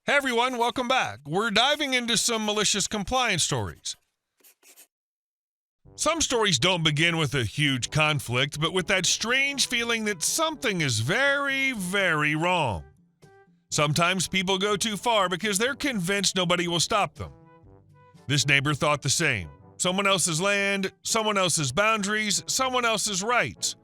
Hey everyone, welcome back. We're diving into some malicious compliance stories. Some stories don't begin with a huge conflict, but with that strange feeling that something is very, very wrong. Sometimes people go too far because they're convinced nobody will stop them. This neighbor thought the same. Someone else's land, someone else's boundaries, someone else's rights.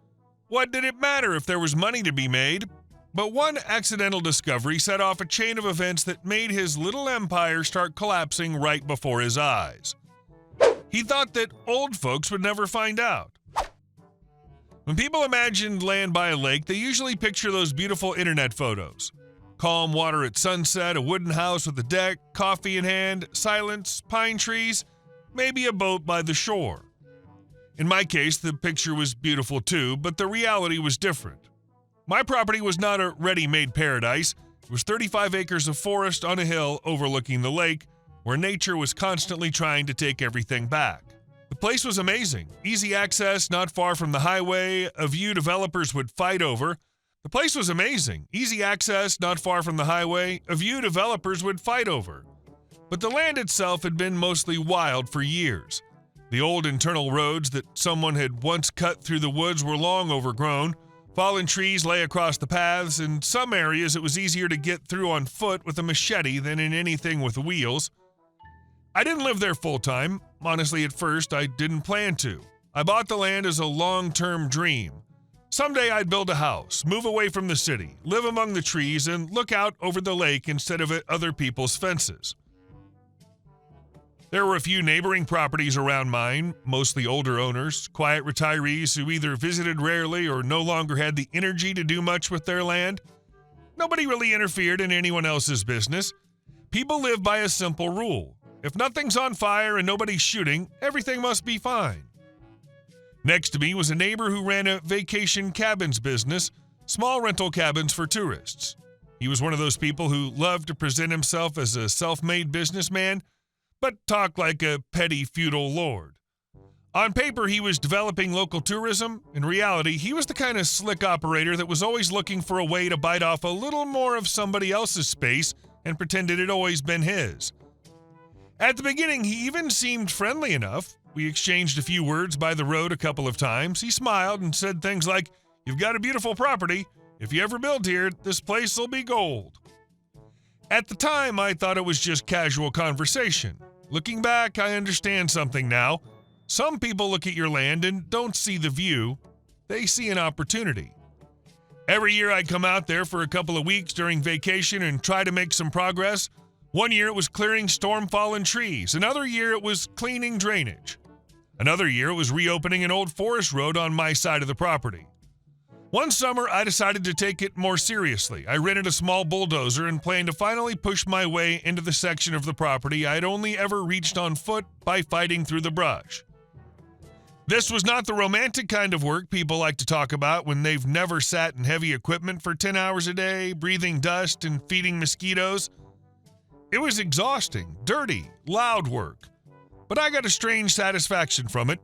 What did it matter if there was money to be made? But one accidental discovery set off a chain of events that made his little empire start collapsing right before his eyes. He thought that old folks would never find out. When people imagine land by a lake, they usually picture those beautiful internet photos. Calm water at sunset, a wooden house with a deck, coffee in hand, silence, pine trees, maybe a boat by the shore. In my case, the picture was beautiful too, but the reality was different. My property was not a ready-made paradise. It was 35 acres of forest on a hill overlooking the lake, where nature was constantly trying to take everything back. The place was amazing. Easy access, not far from the highway, a view developers would fight over. The place was amazing. Easy access, not far from the highway, a view developers would fight over. But the land itself had been mostly wild for years. The old internal roads that someone had once cut through the woods were long overgrown. Fallen trees lay across the paths. In some areas, it was easier to get through on foot with a machete than in anything with wheels. I didn't live there full-time. Honestly, at first, I didn't plan to. I bought the land as a long-term dream. Someday I'd build a house, move away from the city, live among the trees, and look out over the lake instead of at other people's fences. There were a few neighboring properties around mine, mostly older owners, quiet retirees who either visited rarely or no longer had the energy to do much with their land. Nobody really interfered in anyone else's business. People live by a simple rule. If nothing's on fire and nobody's shooting, everything must be fine. Next to me was a neighbor who ran a vacation cabins business, small rental cabins for tourists. He was one of those people who loved to present himself as a self-made businessman, but talk like a petty feudal lord. On paper, he was developing local tourism. In reality, he was the kind of slick operator that was always looking for a way to bite off a little more of somebody else's space and pretend it had always been his. At the beginning, he even seemed friendly enough. We exchanged a few words by the road a couple of times. He smiled and said things like, "You've got a beautiful property. If you ever build here, this place will be gold." At the time, I thought it was just casual conversation. Looking back, I understand something now. Some people look at your land and don't see the view. They see an opportunity. Every year I'd come out there for a couple of weeks during vacation and try to make some progress. One year it was clearing storm-fallen trees. Another year it was cleaning drainage. Another year it was reopening an old forest road on my side of the property. One summer, I decided to take it more seriously. I rented a small bulldozer and planned to finally push my way into the section of the property I had only ever reached on foot by fighting through the brush. This was not the romantic kind of work people like to talk about when they've never sat in heavy equipment for 10 hours a day, breathing dust and feeding mosquitoes. It was exhausting, dirty, loud work. But I got a strange satisfaction from it.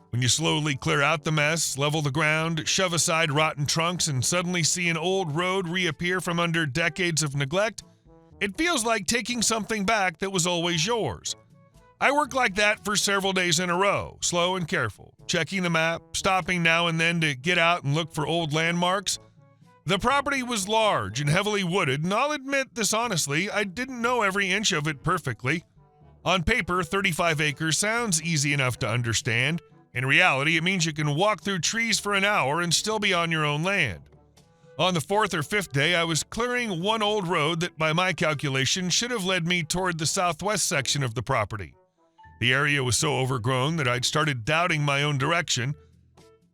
When you slowly clear out the mess, level the ground, shove aside rotten trunks, and suddenly see an old road reappear from under decades of neglect, it feels like taking something back that was always yours. I worked like that for several days in a row, slow and careful, checking the map, stopping now and then to get out and look for old landmarks. The property was large and heavily wooded, and I'll admit this honestly, I didn't know every inch of it perfectly. On paper, 35 acres sounds easy enough to understand. In reality, it means you can walk through trees for an hour and still be on your own land. On the fourth or fifth day, I was clearing one old road that, by my calculation, should have led me toward the southwest section of the property. The area was so overgrown that I'd started doubting my own direction.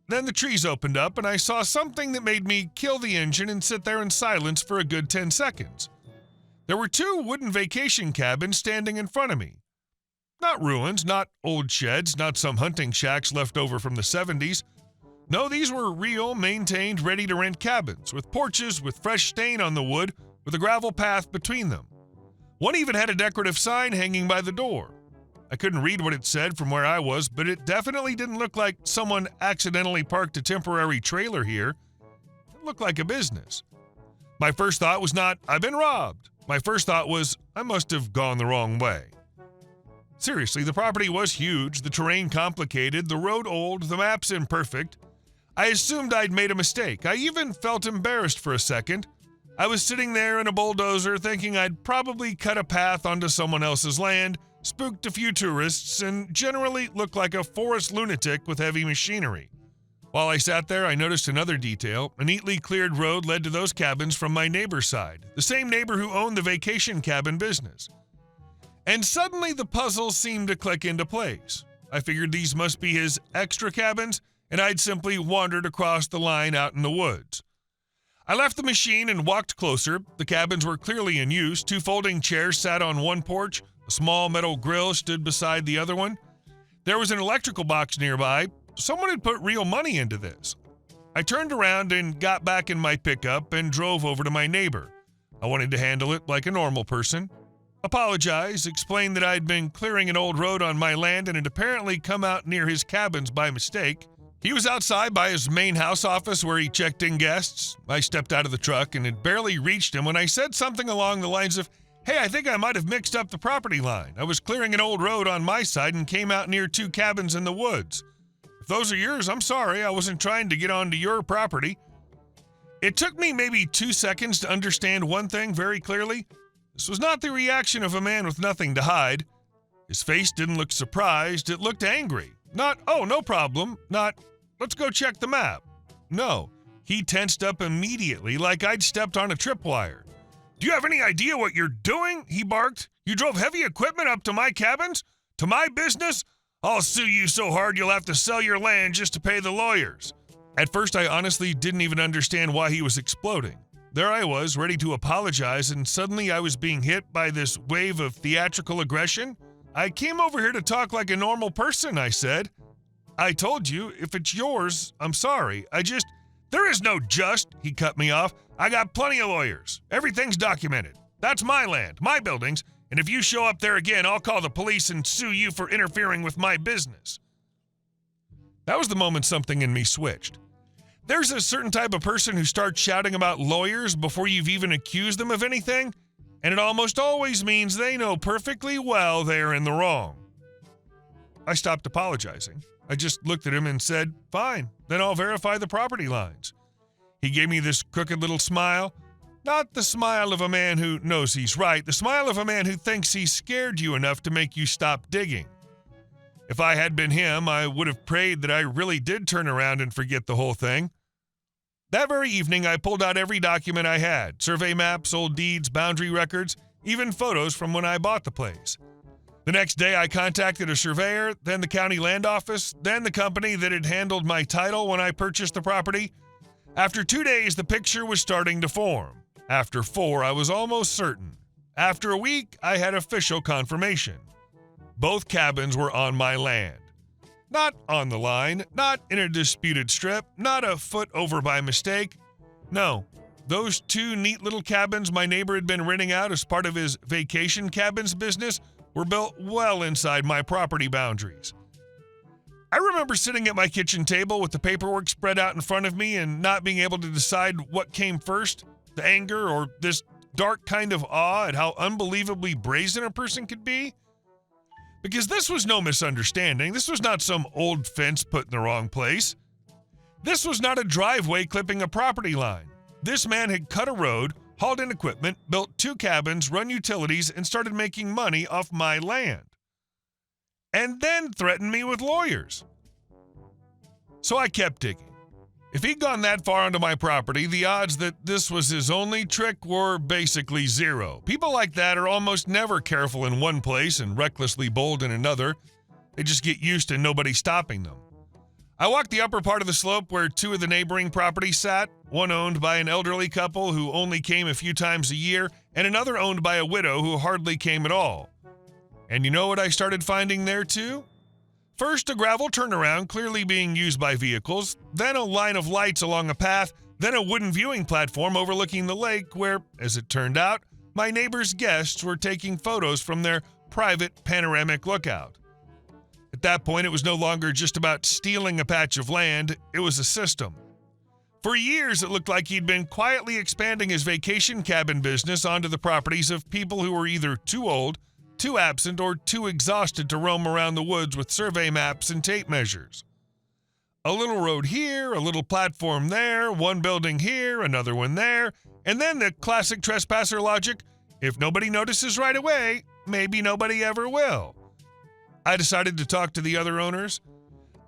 Then the trees opened up, and I saw something that made me kill the engine and sit there in silence for a good 10 seconds. There were two wooden vacation cabins standing in front of me. Not ruins, not old sheds, not some hunting shacks left over from the 70s. No, these were real, maintained, ready-to-rent cabins, with porches with fresh stain on the wood, with a gravel path between them. One even had a decorative sign hanging by the door. I couldn't read what it said from where I was, but it definitely didn't look like someone accidentally parked a temporary trailer here. It looked like a business. My first thought was not, "I've been robbed." My first thought was, I must have gone the wrong way. Seriously, the property was huge, the terrain complicated, the road old, the maps imperfect. I assumed I'd made a mistake. I even felt embarrassed for a second. I was sitting there in a bulldozer thinking I'd probably cut a path onto someone else's land, spooked a few tourists, and generally looked like a forest lunatic with heavy machinery. While I sat there, I noticed another detail. A neatly cleared road led to those cabins from my neighbor's side, the same neighbor who owned the vacation cabin business. And suddenly the puzzle seemed to click into place. I figured these must be his extra cabins, and I'd simply wandered across the line out in the woods. I left the machine and walked closer. The cabins were clearly in use. 2 folding chairs sat on one porch. A small metal grill stood beside the other one. There was an electrical box nearby. Someone had put real money into this. I turned around and got back in my pickup and drove over to my neighbor. I wanted to handle it like a normal person. Apologize, explained that I'd been clearing an old road on my land and had apparently come out near his cabins by mistake. He was outside by his main house office where he checked in guests. I stepped out of the truck and had barely reached him when I said something along the lines of, "Hey, I think I might have mixed up the property line. I was clearing an old road on my side and came out near 2 cabins in the woods. If those are yours, I'm sorry. I wasn't trying to get onto your property." It took me maybe 2 seconds to understand one thing very clearly. This was not the reaction of a man with nothing to hide. His face didn't look surprised. It looked angry. Not, "Oh, no problem." Not, "Let's go check the map." No, he tensed up immediately like I'd stepped on a tripwire. "Do you have any idea what you're doing?" he barked. "You drove heavy equipment up to my cabins? To my business? I'll sue you so hard you'll have to sell your land just to pay the lawyers." At first, I honestly didn't even understand why he was exploding. There I was, ready to apologize, and suddenly I was being hit by this wave of theatrical aggression. "I came over here to talk like a normal person," I said. "I told you, if it's yours, I'm sorry. There is no just," he cut me off. "I got plenty of lawyers. Everything's documented. That's my land, my buildings, and if you show up there again, I'll call the police and sue you for interfering with my business." That was the moment something in me switched. There's a certain type of person who starts shouting about lawyers before you've even accused them of anything, and it almost always means they know perfectly well they're in the wrong. I stopped apologizing. I just looked at him and said, "Fine, then I'll verify the property lines." He gave me this crooked little smile. Not the smile of a man who knows he's right, the smile of a man who thinks he's scared you enough to make you stop digging. If I had been him, I would have prayed that I really did turn around and forget the whole thing. That very evening, I pulled out every document I had, survey maps, old deeds, boundary records, even photos from when I bought the place. The next day, I contacted a surveyor, then the county land office, then the company that had handled my title when I purchased the property. After 2 days, the picture was starting to form. After 4, I was almost certain. After a week, I had official confirmation. Both cabins were on my land. Not on the line, not in a disputed strip, not a foot over by mistake. No, those 2 neat little cabins my neighbor had been renting out as part of his vacation cabins business were built well inside my property boundaries. I remember sitting at my kitchen table with the paperwork spread out in front of me and not being able to decide what came first, the anger or this dark kind of awe at how unbelievably brazen a person could be. Because this was no misunderstanding. This was not some old fence put in the wrong place. This was not a driveway clipping a property line. This man had cut a road, hauled in equipment, built 2 cabins, run utilities, and started making money off my land. And then threatened me with lawyers. So I kept digging. If he'd gone that far onto my property, the odds that this was his only trick were basically 0. People like that are almost never careful in one place and recklessly bold in another. They just get used to nobody stopping them. I walked the upper part of the slope where 2 of the neighboring properties sat, one owned by an elderly couple who only came a few times a year, and another owned by a widow who hardly came at all. And you know what I started finding there too? First, a gravel turnaround clearly being used by vehicles, then a line of lights along a path, then a wooden viewing platform overlooking the lake where, as it turned out, my neighbor's guests were taking photos from their private panoramic lookout. At that point, it was no longer just about stealing a patch of land, it was a system. For years, it looked like he'd been quietly expanding his vacation cabin business onto the properties of people who were either too old, too absent, or too exhausted to roam around the woods with survey maps and tape measures. A little road here, a little platform there, one building here, another one there, and then the classic trespasser logic, if nobody notices right away, maybe nobody ever will. I decided to talk to the other owners.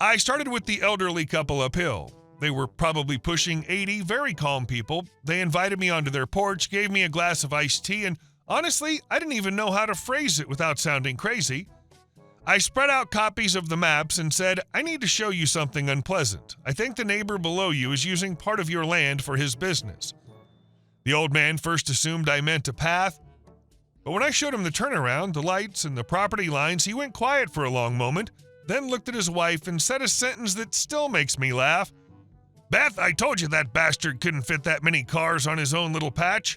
I started with the elderly couple uphill. They were probably pushing 80, very calm people. They invited me onto their porch, gave me a glass of iced tea, and honestly, I didn't even know how to phrase it without sounding crazy. I spread out copies of the maps and said, I need to show you something unpleasant. I think the neighbor below you is using part of your land for his business. The old man first assumed I meant a path, but when I showed him the turnaround, the lights, and the property lines, he went quiet for a long moment, then looked at his wife and said a sentence that still makes me laugh. Beth, I told you that bastard couldn't fit that many cars on his own little patch.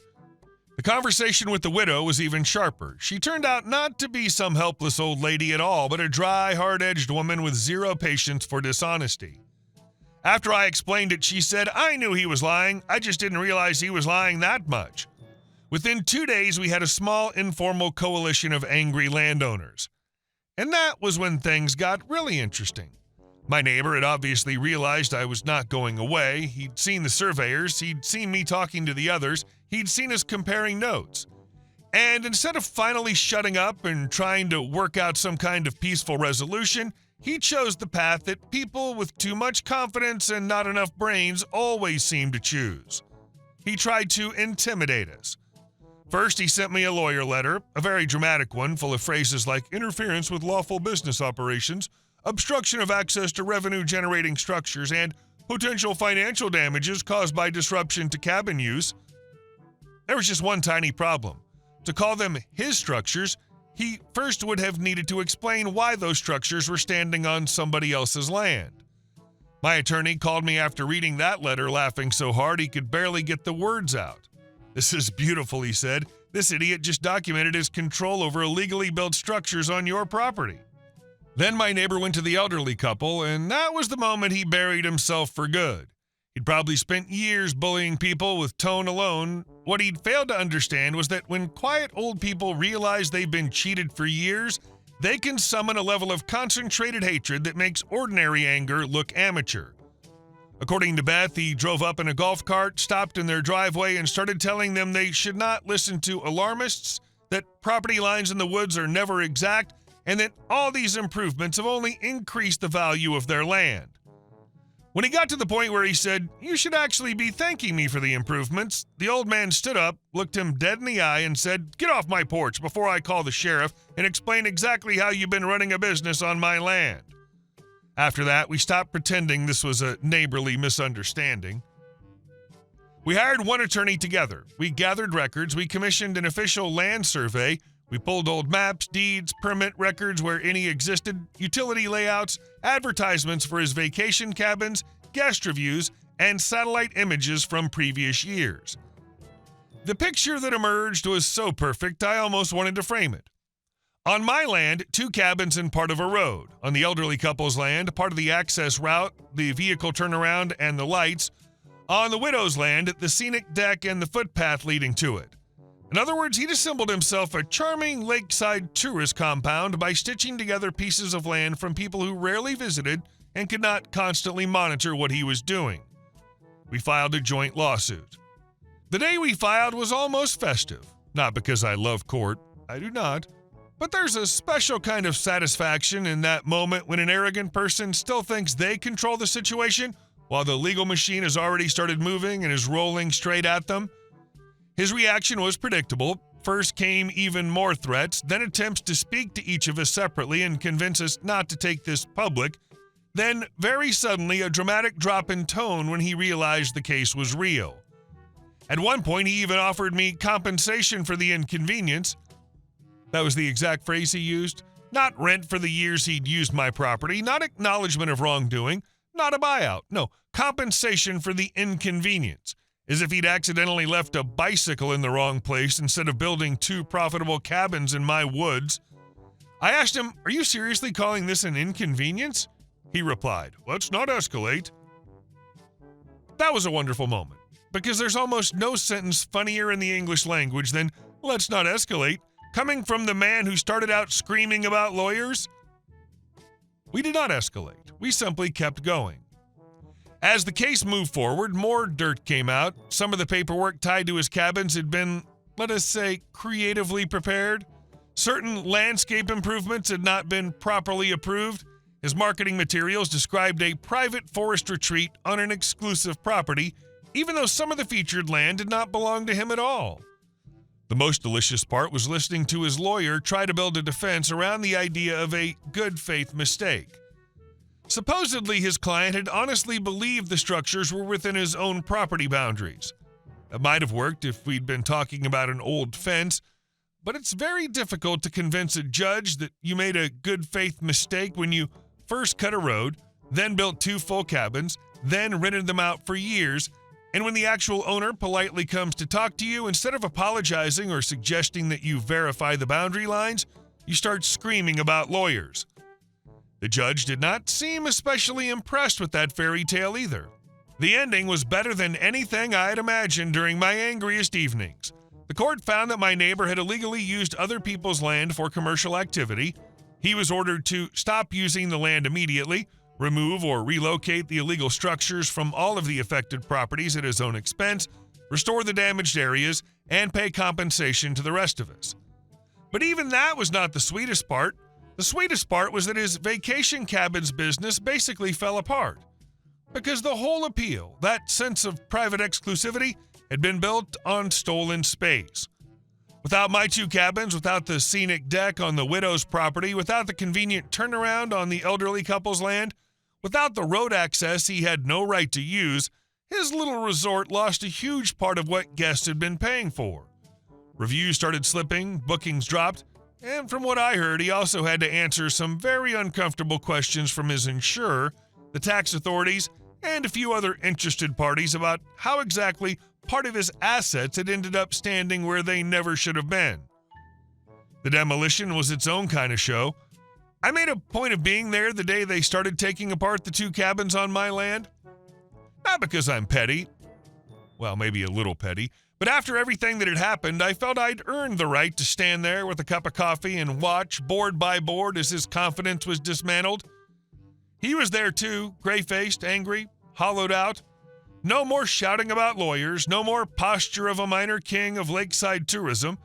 The conversation with the widow was even sharper. She turned out not to be some helpless old lady at all, but a dry, hard-edged woman with zero patience for dishonesty. After I explained it, she said, I knew he was lying. I just didn't realize he was lying that much. Within 2 days, we had a small, informal coalition of angry landowners. And that was when things got really interesting. My neighbor had obviously realized I was not going away. He'd seen the surveyors, he'd seen me talking to the others, he'd seen us comparing notes. And instead of finally shutting up and trying to work out some kind of peaceful resolution, he chose the path that people with too much confidence and not enough brains always seem to choose. He tried to intimidate us. First, he sent me a lawyer letter, a very dramatic one full of phrases like interference with lawful business operations, obstruction of access to revenue-generating structures, and potential financial damages caused by disruption to cabin use. There was just one tiny problem. To call them his structures, he first would have needed to explain why those structures were standing on somebody else's land. My attorney called me after reading that letter, laughing so hard he could barely get the words out. This is beautiful, he said. This idiot just documented his control over illegally built structures on your property. Then my neighbor went to the elderly couple, and that was the moment he buried himself for good. He'd probably spent years bullying people with tone alone. What he'd failed to understand was that when quiet old people realize they've been cheated for years, they can summon a level of concentrated hatred that makes ordinary anger look amateur. According to Beth, he drove up in a golf cart, stopped in their driveway, and started telling them they should not listen to alarmists, that property lines in the woods are never exact, and that all these improvements have only increased the value of their land. When he got to the point where he said, "You should actually be thanking me for the improvements," the old man stood up, looked him dead in the eye, and said, "Get off my porch before I call the sheriff and explain exactly how you've been running a business on my land." After that, we stopped pretending this was a neighborly misunderstanding. We hired one attorney together. We gathered records. We commissioned an official land survey. We pulled old maps, deeds, permit records where any existed, utility layouts, advertisements for his vacation cabins, guest reviews, and satellite images from previous years. The picture that emerged was so perfect, I almost wanted to frame it. On my land, 2 cabins and part of a road. On the elderly couple's land, part of the access route, the vehicle turnaround, and the lights. On the widow's land, the scenic deck and the footpath leading to it. In other words, he'd assembled himself a charming lakeside tourist compound by stitching together pieces of land from people who rarely visited and could not constantly monitor what he was doing. We filed a joint lawsuit. The day we filed was almost festive. Not because I love court. I do not. But there's a special kind of satisfaction in that moment when an arrogant person still thinks they control the situation while the legal machine has already started moving and is rolling straight at them. His reaction was predictable. First came even more threats, then attempts to speak to each of us separately and convince us not to take this public. Then, very suddenly, a dramatic drop in tone when he realized the case was real. At one point, he even offered me compensation for the inconvenience. That was the exact phrase he used. Not rent for the years he'd used my property, not acknowledgement of wrongdoing, not a buyout. No, compensation for the inconvenience. As if he'd accidentally left a bicycle in the wrong place instead of building 2 profitable cabins in my woods. I asked him, "Are you seriously calling this an inconvenience?" He replied, "Let's not escalate." That was a wonderful moment, because there's almost no sentence funnier in the English language than "let's not escalate," coming from the man who started out screaming about lawyers. We did not escalate. We simply kept going. As the case moved forward, more dirt came out. Some of the paperwork tied to his cabins had been, let us say, creatively prepared. Certain landscape improvements had not been properly approved. His marketing materials described a private forest retreat on an exclusive property, even though some of the featured land did not belong to him at all. The most delicious part was listening to his lawyer try to build a defense around the idea of a good faith mistake. Supposedly, his client had honestly believed the structures were within his own property boundaries. It might have worked if we'd been talking about an old fence, but it's very difficult to convince a judge that you made a good faith mistake when you first cut a road, then built 2 full cabins, then rented them out for years, and when the actual owner politely comes to talk to you, instead of apologizing or suggesting that you verify the boundary lines, you start screaming about lawyers. The judge did not seem especially impressed with that fairy tale either. The ending was better than anything I had imagined during my angriest evenings. The court found that my neighbor had illegally used other people's land for commercial activity. He was ordered to stop using the land immediately, remove or relocate the illegal structures from all of the affected properties at his own expense, restore the damaged areas, and pay compensation to the rest of us. But even that was not the sweetest part. The sweetest part was that his vacation cabins business basically fell apart. Because the whole appeal, that sense of private exclusivity, had been built on stolen space. Without my 2 cabins, without the scenic deck on the widow's property, without the convenient turnaround on the elderly couple's land, without the road access he had no right to use, his little resort lost a huge part of what guests had been paying for. Reviews started slipping, bookings dropped, and from what I heard, he also had to answer some very uncomfortable questions from his insurer, the tax authorities, and a few other interested parties about how exactly part of his assets had ended up standing where they never should have been. The demolition was its own kind of show. I made a point of being there the day they started taking apart the 2 cabins on my land. Not because I'm petty. Well, maybe a little petty. But after everything that had happened, I felt I'd earned the right to stand there with a cup of coffee and watch board by board as his confidence was dismantled. He was there too, gray-faced, angry, hollowed out. No more shouting about lawyers, no more posture of a minor king of lakeside tourism.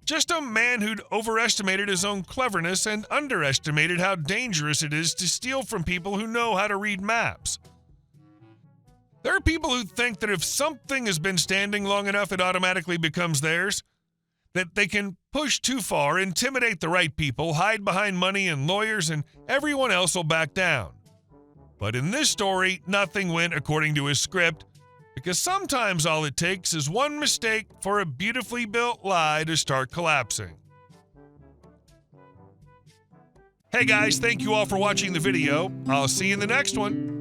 Just a man who'd overestimated his own cleverness and underestimated how dangerous it is to steal from people who know how to read maps. There are people who think that if something has been standing long enough, it automatically becomes theirs. That they can push too far, intimidate the right people, hide behind money and lawyers, and everyone else will back down. But in this story, nothing went according to his script, because sometimes all it takes is one mistake for a beautifully built lie to start collapsing. Hey guys, thank you all for watching the video. I'll see you in the next one.